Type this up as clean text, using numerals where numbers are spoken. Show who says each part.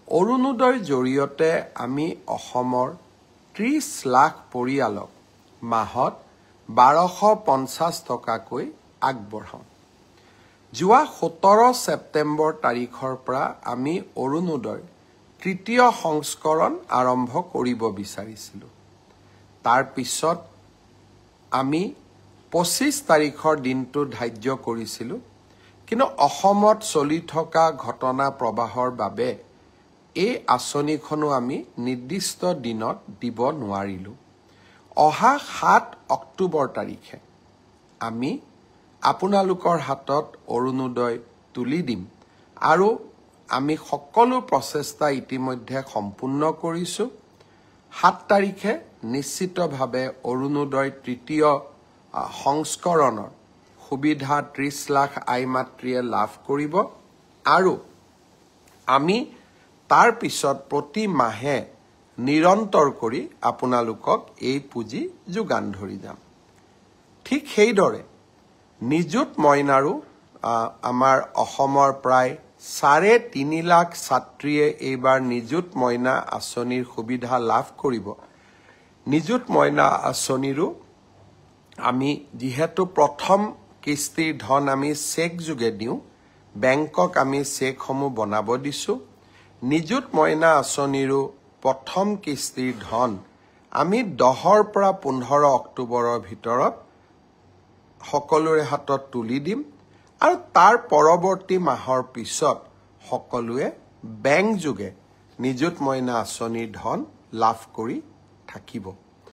Speaker 1: অৰুণোদয়ৰ জৰিয়তে আমি অসমৰ 30 লাখ পৰিয়ালক মাহত 1250 টকাকৈ আগবঢ়াওঁ। যোৱা 17 ছেপ্টেম্বৰ তাৰিখৰ পৰা আমি অৰুণোদয় তৃতীয় সংস্কৰণ আৰম্ভ কৰিব বিচাৰিছিলোঁ। তাৰ পিছত আমি 25 তাৰিখৰ দিনটো ধাৰ্য কৰিছিলোঁ, কিন্তু অসমত চলি থকা ঘটনা প্ৰবাহৰ বাবে এই আঁচনিখনো আমি নিৰ্দিষ্ট দিনত দিব নোৱাৰিলোঁ। অহা 7 অক্টোবৰ তাৰিখে আমি আপোনালোকৰ হাতত অৰুণোদয় তুলি দিম আৰু আমি সকলো প্ৰচেষ্টা ইতিমধ্যে সম্পূৰ্ণ কৰিছোঁ। 7 তাৰিখে নিশ্চিতভাৱে অৰুণোদয় তৃতীয় সংস্কৰণৰ সুবিধা 30 লাখ আই মাতৃয়ে লাভ কৰিব আৰু আমি তাৰ পিছত প্ৰতি মাহে নিৰন্তৰ কৰি আপোনালোকক এই পুঁজি যোগান ধৰি যাম। ঠিক সেইদৰে নিযুত মইনাৰো আমাৰ অসমৰ প্ৰায় 3.5 লাখ ছাত্ৰীয়ে এইবাৰ নিযুত মইনা আঁচনিৰ সুবিধা লাভ কৰিব। নিযুত মইনা আঁচনিৰো আমি যিহেতু প্ৰথম কিস্তিৰ ধন আমি চেক যোগে দিওঁ, বেংকক আমি চেকসমূহ বনাব দিছোঁ। নিযুত মইনা আঁচনিৰো প্ৰথম কিস্তিৰ ধন আমি 10 পৰা 15 অক্টোবৰৰ ভিতৰত সকলোৰে হাতত তুলি দিম আৰু তাৰ পৰৱৰ্তী মাহৰ পিছত সকলোৱে বেংক যোগে নিযুত মইনা আঁচনিৰ ধন লাভ কৰি থাকিব।